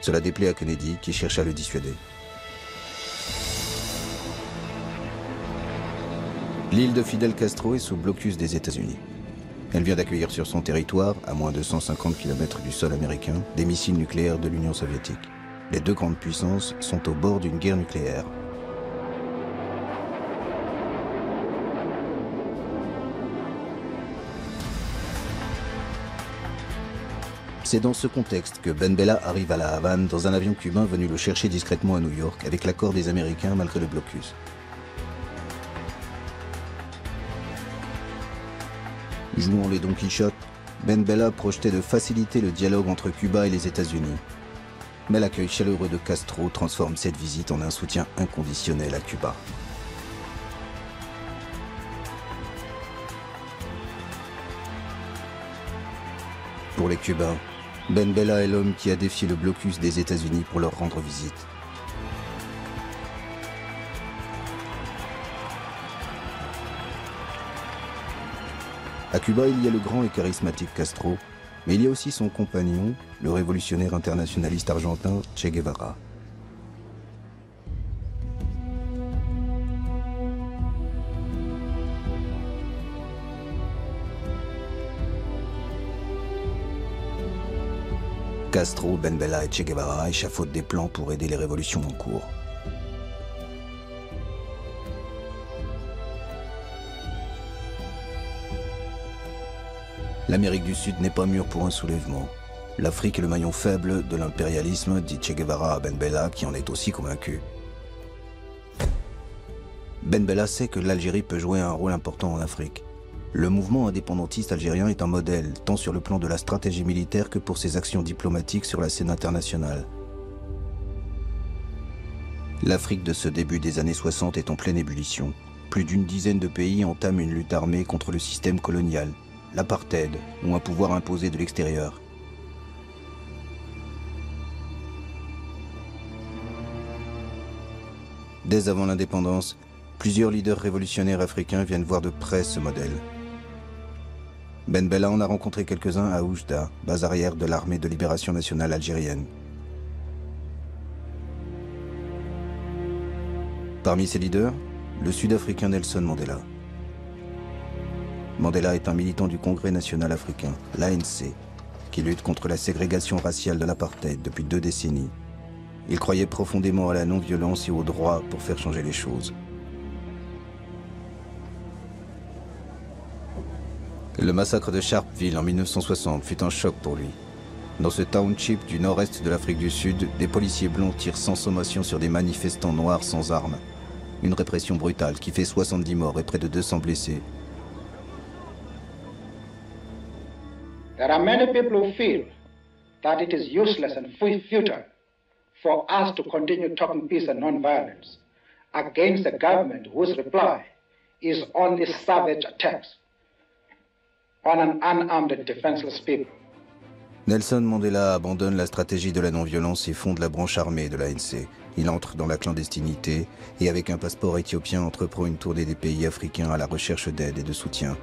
Cela déplaît à Kennedy qui cherche à le dissuader. L'île de Fidel Castro est sous blocus des États-Unis. Elle vient d'accueillir sur son territoire, à moins de 150 km du sol américain, des missiles nucléaires de l'Union soviétique. Les deux grandes puissances sont au bord d'une guerre nucléaire. C'est dans ce contexte que Ben Bella arrive à La Havane dans un avion cubain venu le chercher discrètement à New York avec l'accord des Américains malgré le blocus. Jouant les Don Quichotte, Ben Bella projetait de faciliter le dialogue entre Cuba et les États-Unis. Mais l'accueil chaleureux de Castro transforme cette visite en un soutien inconditionnel à Cuba. Pour les Cubains, Ben Bella est l'homme qui a défié le blocus des États-Unis pour leur rendre visite. À Cuba, il y a le grand et charismatique Castro, mais il y a aussi son compagnon, le révolutionnaire internationaliste argentin Che Guevara. Castro, Ben Bella et Che Guevara échafaudent des plans pour aider les révolutions en cours. L'Amérique du Sud n'est pas mûre pour un soulèvement. L'Afrique est le maillon faible de l'impérialisme, dit Che Guevara à Ben Bella, qui en est aussi convaincu. Ben Bella sait que l'Algérie peut jouer un rôle important en Afrique. Le mouvement indépendantiste algérien est un modèle, tant sur le plan de la stratégie militaire que pour ses actions diplomatiques sur la scène internationale. L'Afrique de ce début des années 60 est en pleine ébullition. Plus d'une dizaine de pays entament une lutte armée contre le système colonial, l'apartheid ou un pouvoir imposé de l'extérieur. Dès avant l'indépendance, plusieurs leaders révolutionnaires africains viennent voir de près ce modèle. Ben Bella en a rencontré quelques-uns à Oujda, base arrière de l'armée de libération nationale algérienne. Parmi ces leaders, le Sud-Africain Nelson Mandela. Mandela est un militant du Congrès national africain, l'ANC, qui lutte contre la ségrégation raciale de l'apartheid depuis 2 décennies. Il croyait profondément à la non-violence et au droit pour faire changer les choses. Le massacre de Sharpeville en 1960 fut un choc pour lui. Dans ce township du nord-est de l'Afrique du Sud, des policiers blonds tirent sans sommation sur des manifestants noirs sans armes. Une répression brutale qui fait 70 morts et près de 200 blessés. There are many people who feel that it is useless and futile for us to continue talking peace and non-violence against a government whose reply is only savage attacks on an unarmed and defenseless people. Nelson Mandela abandonne la stratégie de la non-violence et fonde la branche armée de l'ANC. Il entre dans la clandestinité et avec un passeport éthiopien entreprend une tournée des pays africains à la recherche d'aide et de soutien.